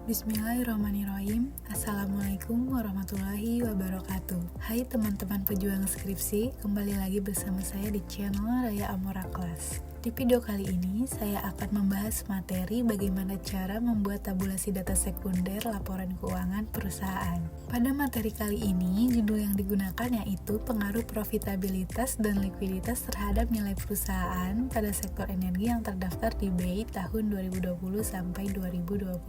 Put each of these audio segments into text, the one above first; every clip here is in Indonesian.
Bismillahirrahmanirrahim. Assalamualaikum warahmatullahi wabarakatuh. Hai teman-teman pejuang skripsi, kembali lagi bersama saya di channel Raya Amora Class. Di video kali ini, saya akan membahas materi bagaimana cara membuat tabulasi data sekunder laporan keuangan perusahaan. Pada materi kali ini, judul yang digunakan yaitu pengaruh profitabilitas dan likuiditas terhadap nilai perusahaan pada sektor energi yang terdaftar di BI tahun 2020 sampai 2021.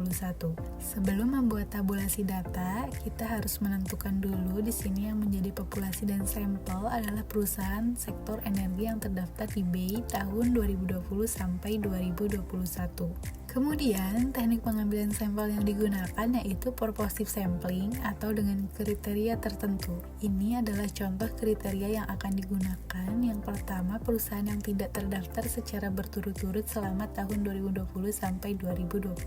Sebelum membuat tabulasi data, kita harus menentukan dulu di sini yang menjadi populasi dan sampel adalah perusahaan sektor energi yang terdaftar di BI tahun 2020 sampai 2021. Kemudian, teknik pengambilan sampel yang digunakan yaitu purposive sampling atau dengan kriteria tertentu. Ini adalah contoh kriteria yang akan digunakan. Yang pertama, perusahaan yang tidak terdaftar secara berturut-turut selama tahun 2020 sampai 2021.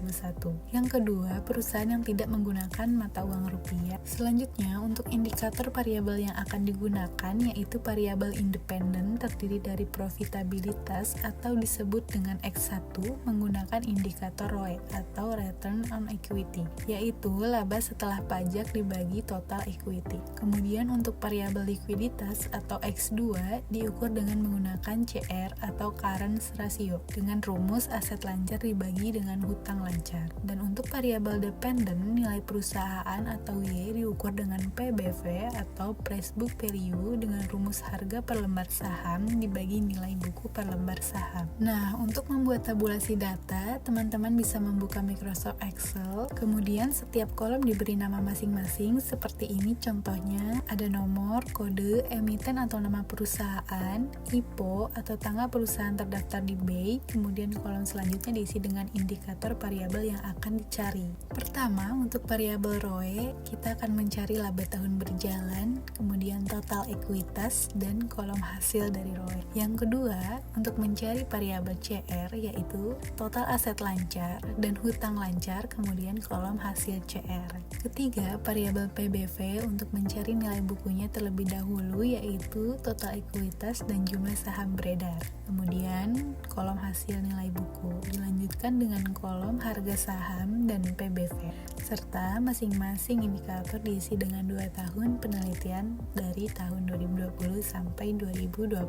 Yang kedua, perusahaan yang tidak menggunakan mata uang rupiah. Selanjutnya, untuk indikator variabel yang akan digunakan yaitu variabel independen terdiri dari profitabilitas atau disebut dengan X1 menggunakan indikator ROE atau Return on Equity, yaitu laba setelah pajak dibagi total equity. Kemudian untuk variabel likuiditas atau X2 diukur dengan menggunakan CR atau Current Ratio dengan rumus aset lancar dibagi dengan hutang lancar. Dan untuk variabel dependent, nilai perusahaan atau Y diukur dengan PBV atau Price Book Value dengan rumus harga per lembar saham dibagi nilai buku per lembar saham. Nah, untuk membuat tabulasi data, teman-teman bisa membuka Microsoft Excel, kemudian setiap kolom diberi nama masing-masing seperti ini contohnya, ada nomor, kode, emiten atau nama perusahaan, IPO atau tanggal perusahaan terdaftar di BI, kemudian kolom selanjutnya diisi dengan indikator variabel yang akan dicari. Pertama, untuk variabel ROE, kita akan mencari laba tahun berjalan, kemudian total ekuitas, dan kolom hasil dari ROE. Yang kedua, untuk mencari variabel CR yaitu total aset lancar dan hutang lancar, kemudian kolom hasil CR. Ketiga, variabel PBV untuk mencari nilai bukunya terlebih dahulu yaitu total ekuitas dan jumlah saham beredar. Kemudian kolom hasil nilai buku. Dilanjutkan dengan kolom harga saham dan PBV. Serta masing-masing indikator diisi dengan 2 tahun penelitian dari tahun 2020 sampai 2021.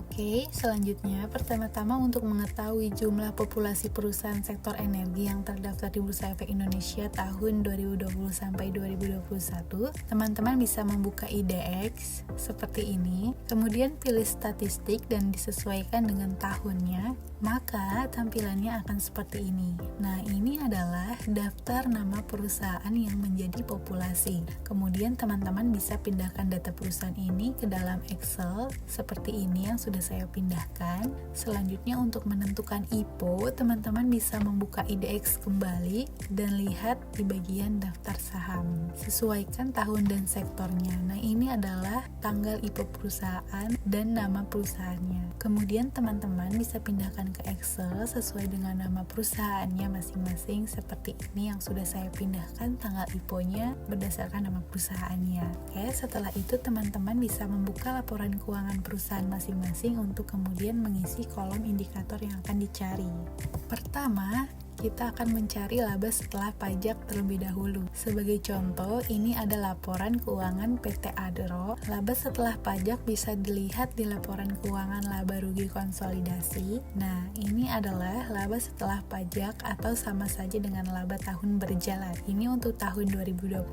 Oke, selanjutnya pertama-tama untuk mengetahui jumlah populasi perusahaan sektor energi yang terdaftar di Bursa Efek Indonesia tahun 2020 sampai 2021, teman-teman bisa membuka IDX seperti ini, kemudian pilih statistik dan disesuaikan dengan tahunnya, maka tampilannya akan seperti ini. Nah, ini adalah daftar nama perusahaan yang menjadi populasi. Kemudian teman-teman bisa pindahkan data perusahaan ini ke dalam Excel seperti ini yang sudah saya pindahkan. Selanjutnya untuk menentukan IPO, teman-teman bisa membuka IDX kembali dan lihat di bagian daftar saham. Sesuaikan tahun dan sektornya. Nah, ini adalah tanggal IPO perusahaan dan nama perusahaannya. Kemudian teman-teman bisa pindahkan ke Excel sesuai dengan nama perusahaannya masing-masing seperti ini yang sudah saya pindahkan tanggal IPO-nya berdasarkan nama perusahaannya. Oke, setelah itu teman-teman bisa membuka laporan keuangan perusahaan masing-masing untuk kemudian mengisi kolom indikator yang akan dicari. Pertama, kita akan mencari laba setelah pajak terlebih dahulu. Sebagai contoh, ini ada laporan keuangan PT Adro. Laba setelah pajak bisa dilihat di laporan keuangan laba rugi konsolidasi. Nah, ini adalah laba setelah pajak atau sama saja dengan laba tahun berjalan. Ini untuk tahun 2020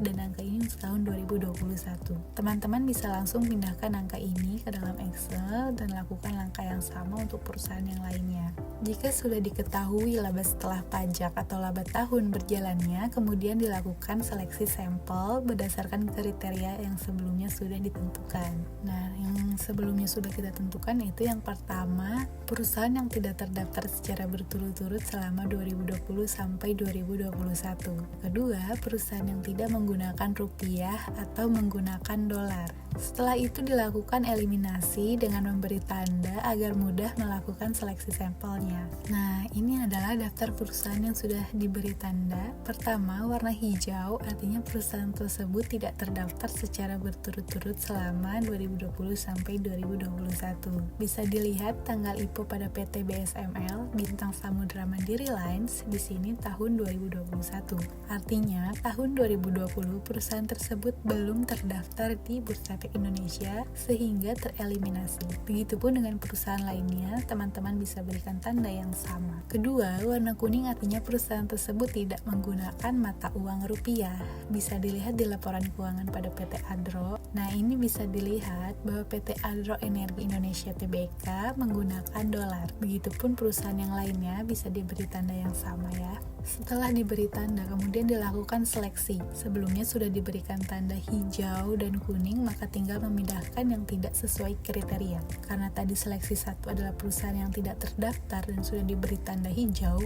dan angka ini untuk tahun 2021. Teman-teman bisa langsung pindahkan angka ini ke dalam Excel dan lakukan langkah yang sama untuk perusahaan yang lainnya. Jika sudah diketahui laba setelah pajak atau laba tahun berjalannya, kemudian dilakukan seleksi sampel berdasarkan kriteria yang sebelumnya sudah ditentukan. Nah, yang sebelumnya sudah kita tentukan itu yang pertama, perusahaan yang tidak terdaftar secara berturut-turut selama 2020 sampai 2021. Kedua, perusahaan yang tidak menggunakan rupiah atau menggunakan dolar. Setelah itu dilakukan eliminasi dengan memberi tanda agar mudah melakukan seleksi sampelnya. Nah, ini adalah daftar perusahaan yang sudah diberi tanda. Pertama, warna hijau, artinya perusahaan tersebut tidak terdaftar secara berturut-turut selama 2020 sampai 2021. Bisa dilihat tanggal IPO pada PT BSML, Bintang Samudra Mandiri Lines, di sini tahun 2021. Artinya, tahun 2020 perusahaan tersebut belum terdaftar di Bursa Efek Indonesia sehingga tereliminasi. Begitupun dengan perusahaan lainnya, teman-teman bisa berikan tanda yang sama. Kedua, warna kuning artinya perusahaan tersebut tidak menggunakan mata uang rupiah. Bisa dilihat di laporan keuangan pada PT Adro. Nah, ini bisa dilihat bahwa PT Adro Energi Indonesia Tbk menggunakan dolar. Begitupun perusahaan yang lainnya bisa diberi tanda yang sama ya. Setelah diberi tanda, kemudian dilakukan seleksi. Sebelumnya sudah diberikan tanda hijau dan kuning, maka tinggal memindahkan yang tidak sesuai kriteria. Karena tadi seleksi satu adalah perusahaan yang tidak terdaftar dan sudah diberi tanda hijau,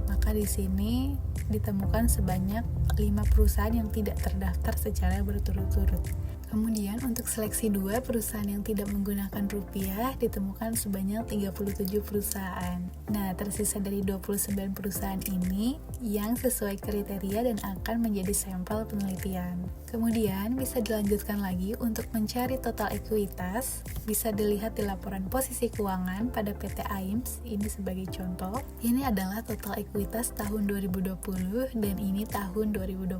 maka di sini ditemukan sebanyak 5 perusahaan yang tidak terdaftar secara berturut-turut. Kemudian untuk seleksi 2 perusahaan yang tidak menggunakan rupiah ditemukan sebanyak 37 perusahaan. Nah, tersisa dari 29 perusahaan ini yang sesuai kriteria dan akan menjadi sampel penelitian. Kemudian bisa dilanjutkan lagi untuk mencari total ekuitas. Bisa dilihat di laporan posisi keuangan pada PT AIMS, ini sebagai contoh. Ini adalah total ekuitas tahun 2020 dan ini tahun 2021.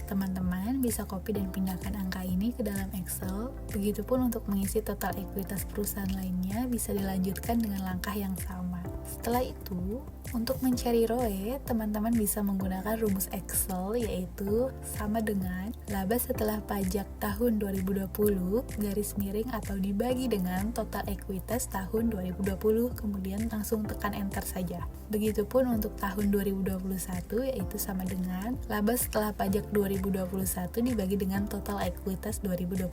Teman-teman bisa copy dan pindahkan angka ini ke dalam Excel. Begitupun untuk mengisi total ekuitas perusahaan lainnya bisa dilanjutkan dengan langkah yang sama. Setelah itu, untuk mencari ROE, teman-teman bisa menggunakan rumus Excel yaitu sama dengan laba setelah pajak tahun 2020 garis miring atau dibagi dengan total ekuitas tahun 2020, kemudian langsung tekan enter saja. Begitupun untuk tahun 2021 yaitu sama dengan laba setelah pajak 2021 dibagi dengan total ekuitas 2021.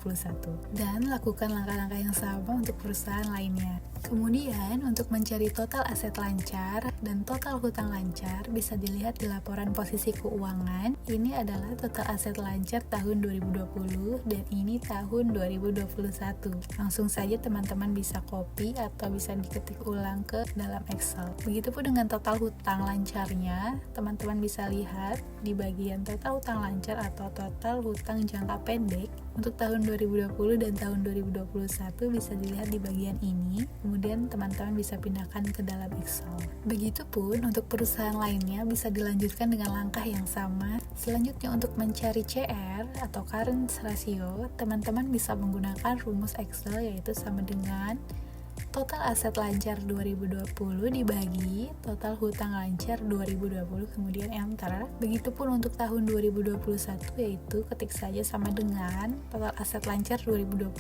Dan lakukan langkah-langkah yang sama untuk perusahaan lainnya. Kemudian untuk mencari total aset lancar dan total hutang lancar bisa dilihat di laporan posisi keuangan. Ini adalah total aset lancar tahun 2020 dan ini tahun 2021. Langsung saja teman-teman bisa copy atau bisa diketik ulang ke dalam Excel. Begitupun dengan total hutang lancarnya, teman-teman bisa lihat di bagian total hutang lancar atau total hutang jangka pendek untuk tahun 2020 dan tahun 2021 bisa dilihat di bagian ini. Kemudian teman-teman bisa pindahkan ke dalam Excel. Begitupun untuk perusahaan lainnya bisa dilanjutkan dengan langkah yang sama. Selanjutnya untuk mencari CR atau current ratio, teman-teman bisa menggunakan rumus Excel yaitu sama dengan total aset lancar 2020 dibagi total hutang lancar 2020, kemudian enter. Begitupun untuk tahun 2021 yaitu ketik saja sama dengan total aset lancar 2021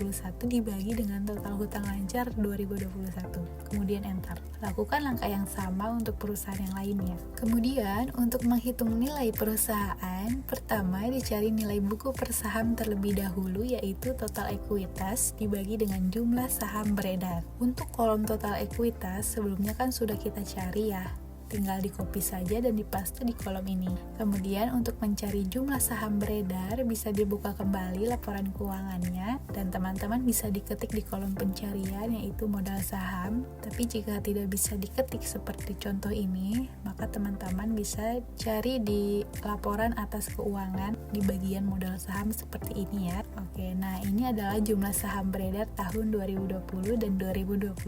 dibagi dengan total hutang lancar 2021, kemudian enter. Lakukan langkah yang sama untuk perusahaan yang lainnya. Kemudian untuk menghitung nilai perusahaan, pertama dicari nilai buku per saham terlebih dahulu yaitu total ekuitas dibagi dengan jumlah saham beredar. Untuk kolom total ekuitas sebelumnya kan sudah kita cari ya, tinggal di copy saja dan dipaste di kolom ini. Kemudian untuk mencari jumlah saham beredar bisa dibuka kembali laporan keuangannya dan teman-teman bisa diketik di kolom pencarian yaitu modal saham. Tapi jika tidak bisa diketik seperti contoh ini, maka teman-teman bisa cari di laporan atas keuangan di bagian modal saham seperti ini ya. Oke, nah ini adalah jumlah saham beredar tahun 2020 dan 2021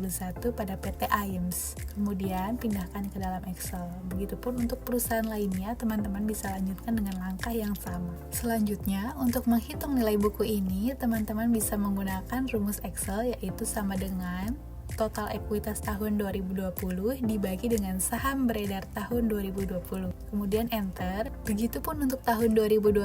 pada PT AIMS. Kemudian pindahkan ke dalam Excel. Begitupun untuk perusahaan lainnya, teman-teman bisa lanjutkan dengan langkah yang sama. Selanjutnya, untuk menghitung nilai buku ini, teman-teman bisa menggunakan rumus Excel yaitu sama dengan total ekuitas tahun 2020 dibagi dengan saham beredar tahun 2020. Kemudian enter. Begitupun untuk tahun 2021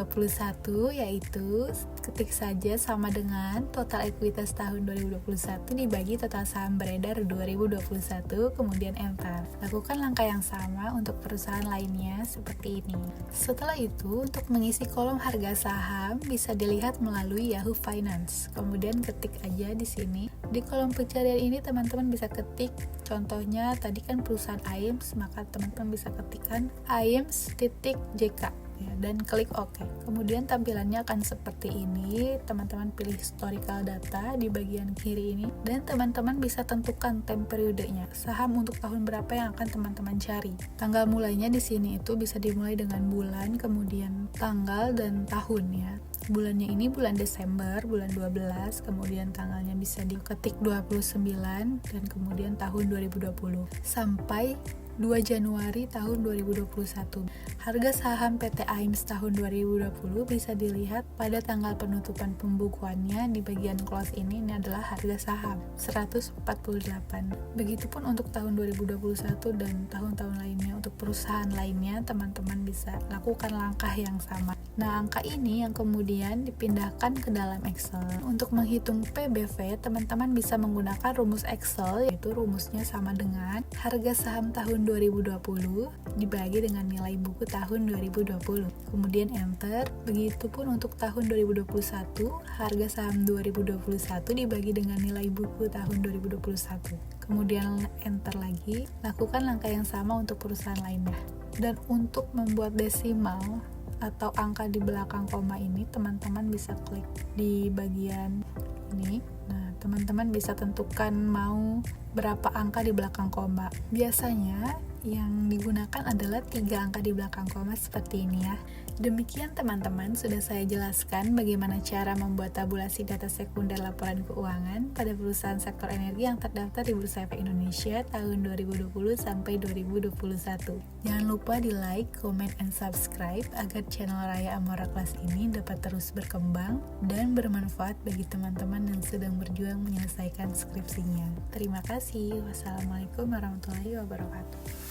yaitu ketik saja sama dengan total ekuitas tahun 2021 dibagi total saham beredar 2021, kemudian enter. Lakukan langkah yang sama untuk perusahaan lainnya seperti ini. Setelah itu, untuk mengisi kolom harga saham bisa dilihat melalui Yahoo Finance. Kemudian ketik aja di sini. Di kolom pencarian ini teman-teman bisa ketik, contohnya tadi kan perusahaan AIMS, maka teman-teman bisa ketikkan AIMS.JK ya, dan klik OK. Kemudian tampilannya akan seperti ini. Teman-teman pilih historical data di bagian kiri ini, dan teman-teman bisa tentukan time periodenya, saham untuk tahun berapa yang akan teman-teman cari. Tanggal mulainya di sini itu bisa dimulai dengan bulan, kemudian tanggal dan tahun ya. Bulannya ini bulan Desember, bulan 12, kemudian tanggalnya bisa diketik 29, dan kemudian tahun 2020 sampai 2 Januari tahun 2021. Harga saham PT AIMS tahun 2020 bisa dilihat pada tanggal penutupan pembukuannya. Di bagian close ini adalah harga saham 148. Begitupun untuk tahun 2021 dan tahun-tahun lainnya. Untuk perusahaan lainnya, teman-teman bisa lakukan langkah yang sama. Nah, angka ini yang kemudian dipindahkan ke dalam Excel. Untuk menghitung PBV, teman-teman bisa menggunakan rumus Excel, yaitu rumusnya sama dengan harga saham tahun 2020 dibagi dengan nilai buku tahun 2020. Kemudian enter. Begitupun untuk tahun 2021, harga saham 2021 dibagi dengan nilai buku tahun 2021. Kemudian enter lagi. Lakukan langkah yang sama untuk perusahaan lainnya. Dan untuk membuat desimal atau angka di belakang koma ini, teman-teman bisa klik di bagian ini. Nah, teman-teman bisa tentukan mau berapa angka di belakang koma. Biasanya yang digunakan adalah 3 angka di belakang koma seperti ini ya. Demikian teman-teman, sudah saya jelaskan bagaimana cara membuat tabulasi data sekunder laporan keuangan pada perusahaan sektor energi yang terdaftar di Bursa Efek Indonesia tahun 2020 sampai 2021. Jangan lupa di like, comment, and subscribe agar channel Raya Amora Class ini dapat terus berkembang dan bermanfaat bagi teman-teman yang sedang berjuang menyelesaikan skripsinya. Terima kasih. Wassalamualaikum warahmatullahi wabarakatuh.